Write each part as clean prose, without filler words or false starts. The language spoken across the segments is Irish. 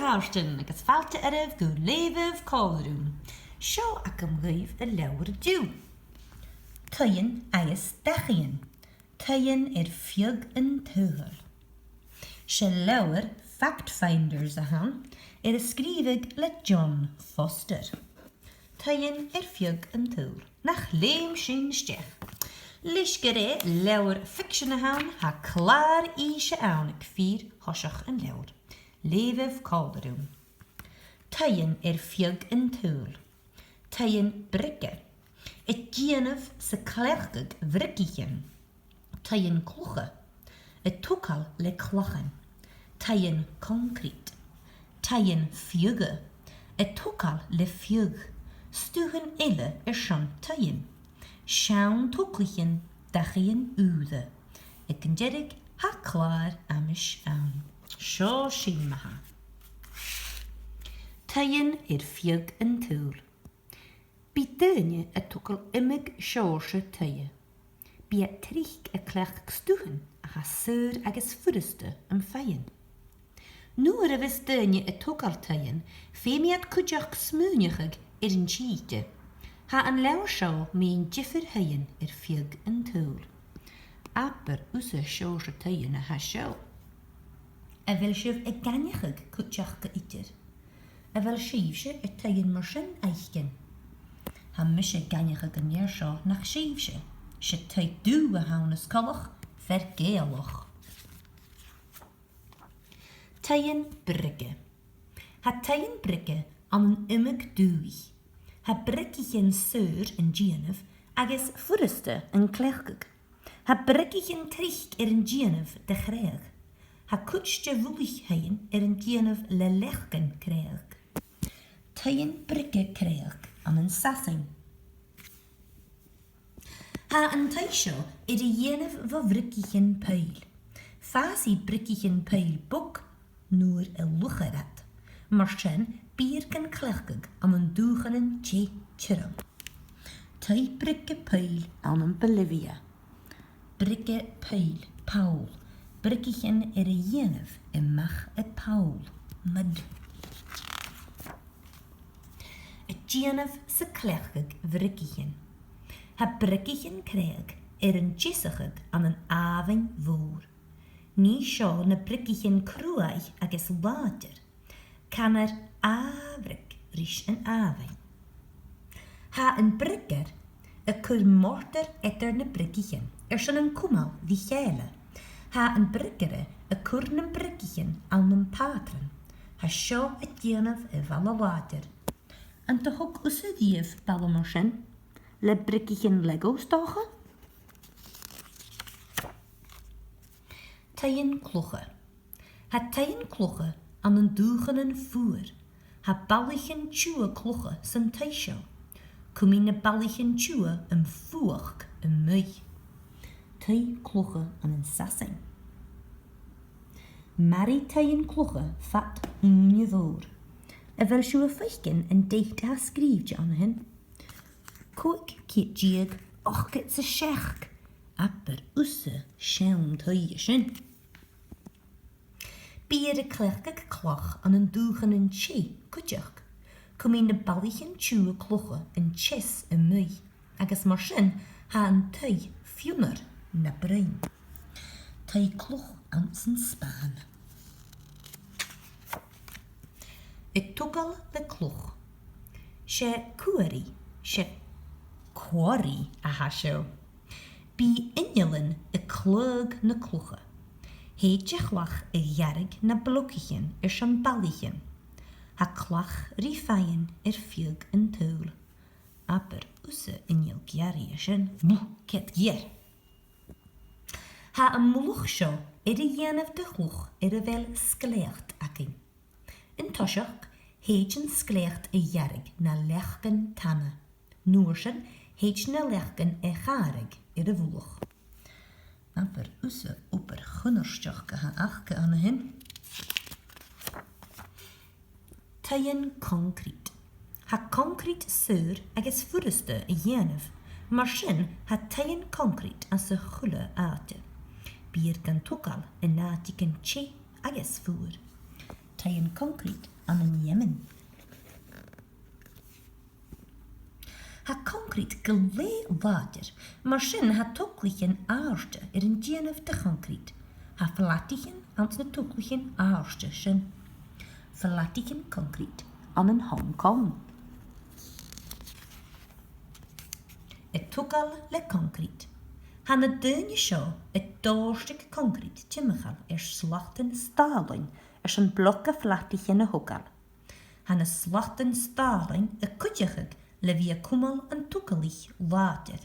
Harston agus falte aribh go léibh cólarún. Seo ac am ghaibh a leabhar dú. Tainn agus dachaíonn. Tainn fiog an tuair. Se leabhar fact-finders a han scríbig le John Foster. Tainn fiog an tuair. Nach léim sin steach. Lis go ré leabhar fiction a han ha clár íse ann ag fír thoiseach an leabhar. Léibh cólarún. Tainn fiog an tuair. Tainn bricke. Déanamh sa clercag bhricíchan. Tainn clocha. Tucal le clochan. Tainn concrete. Tainn fiuge. Tucal le fiug. Stúchan eile sean tainn. Sean tuclichan dachaíonn úda. An deirg ha clár amis ann. Seo sin maha. Tainn fiog an tuair. Bí duine tucal imig seoirse taie. Bí trich clech stúchan a suir agus furiste an féin. Nuair a bheits duine tucal tainn, féimiad cuideach smúneachag an títe. Ha an leabhar seo míon difir hainn fiog an tuair. Aber úsa seoirse tainn a seo. A bhfuil sibh ganeachag cuideach go idir. A bhfuil síomhse tainn mar sin aichen. Ha mis ganeachag an neir seo nach síomhse. Se taid dú a hánas colach vergéalach. Tainn bricke. Ha tainn bricke an an imig dúi. Ha brickichen suir an díanamh agus furiste an clechgag. Ha brickichen trich an díanamh de chréag. Ha kuitste bhuaich hain an díanamh le lechgan créag. Tainn bricke créag an an sassing. Ha an taisio dhéanamh va brickichen peil. Fasi brickichen peil buk nuair a lucharat. Mar sin bír gan clechgag an an dúchanan tí tiram. Tai bricke peil an an Bolivia. Bricke peil Paul. Brickichen dhéanamh mach Paul. Mud. Díanamh sa clechgag brickichen. Ha brickichen créag an tísachag an an áhain mhór. Ní seo na brickichen cruaig agus water. Can ábhric rís an áhain. Ha an bricker cur mortar na brickichen sin an cumal bhí chéile. Ha an brickere cur na brickichen an an patran. Ha seo díanamh bhela water. An de hog usa díobh bailla mar sin. Le brickichen Lego stocha? Tainn clocha. Ha tainn clocha an an dúchanan fuair. Ha ballichan tjua clocha san taisio. Cumí na ballichan tjua an fuach an mui. Tai clocha an an sassing. Mari tainn clocha fat unje voor. A bhfuil siú a feichen an déite ha scríbte an hin. Coig ciet diag ochget sa seach. Aber usa sean taie sin. Bier a clechgag cloch an an dúchan an tí cuideach. Cumí na ballichan tjúa clocha an chis an mui. Agus mar sin ha an tai fiúmar na brein. Tai cloch an san Spáin. Tugal le cloch. Se cuari, se quarry a hasio. Bí injelin clug na clocha. Heidjechlach jarrig na blokkichen san ballichen. Ha clach rifaien fiug an tuil. Aber usse injel giari sin ket gier. Ha een moloch seo dhéanamh de chloch bhfuil scléocht acu. In toiseach héitin scléocht jarrig na lechgan tanna. Nuair sin héit na lechgan charig a bhuach. Aber usse op gunnersteach go ha achcha an hin. Tainn concrete. Ha concrete suur agus furiste dhéanamh, mar sin ha tainn concrete as sa chuile áte. Bier gan tucal nátiken tí agus fuair. taien concrete an yn Yemen. Ha concrete gyle water, maar sin ha toklichen aarste een dienaf de concrete. Ha verlatichen ans na toklichen aarste sin. Verlatichen concrete an een Hong Kong. Het togal le concrete. Ha na dynje sio het doorstuk concrete timmechal slachten staling sin blokke verlatichen hogal. Ha na slachten staling kutjechig le via kumal an tokalich water.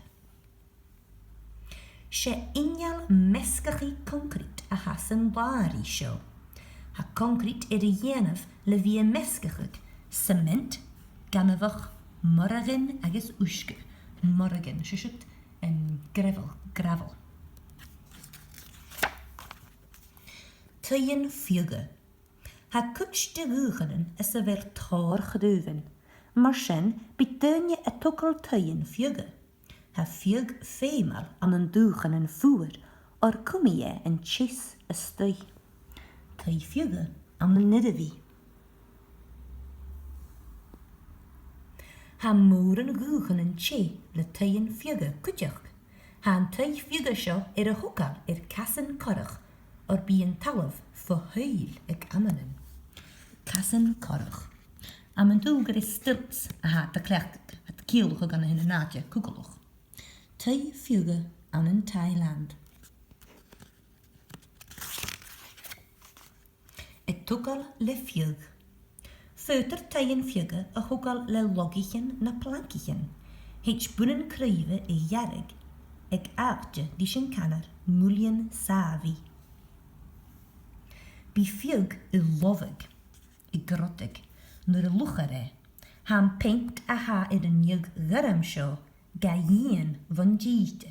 Se injal meskachi concrete a hasen wari sio. Ha concrete jenaf le via meskachig cement gamavach morgen agus uske. Morgen, shit en gravel. Taien fuge. Ha kuts de gugenen is er weer taar geduwen. Maar sen biedt je het ook al taien fuge. Ha fug feemal aan een dugen en voer, or kom je en chis a stui. Tai fuge aan een niddewie. Ha moeren gugen en che le taien fuge kutjach. Ha een tai fuge sjo hokal kassen korrach, or bien talaf verheul ik amenen. Kassen korrach. Am een doelger is stilts ha te klecht het kiel gegaan in een naadje kugeloch. Tai fuge aan een Thailand. Het tukal le fug. Feuter taien fuge hokal le logichen na plankichen. Heet boenen kruive jarig. Ik aapje die zijn kanner mulien savi. Bi fug lovig. Grottig. Nur luchere. Han paint ha een jug garam show. Gaien van jiete.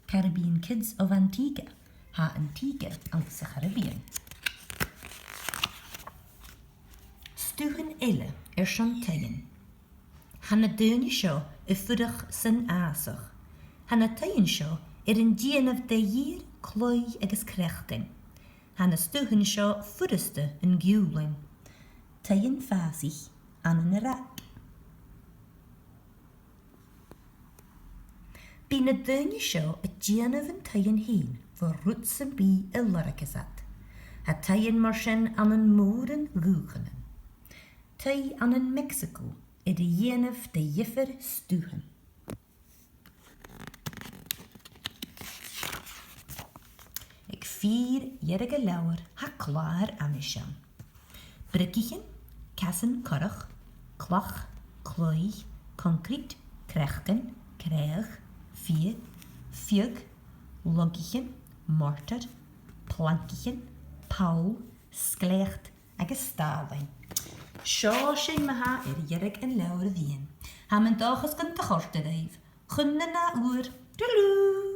Caribbean Kids of Antigua. Ha Antigua als de Caribbean. Stugen elle chantaien. Han a deunje show fuddag zijn asig. Han a taien show een dien of de jier kloi agus krechten. Han a stugen show fudeste een guling. Taien fasig aan een rak. Bien a deunje show dien of een taien heen voor rutsen bi lorrekesat. Ha taien marschen aan een moeren gugenen. Tai aan een Mexico, de jenef de jiffer stugen. Ik 4-jarige lauwer ha klaar aan de sham. Brikkichen, kassen, korrach, klach, klooi, concrete, krechten, krijg, fug, loggichen, mortar, plankichen, pauw, sklecht, en staling. Sio sin me ha jerig en lauwer dien. Ha mijn dag is kan te gorte rijf. Gunne na oer. Doeloe.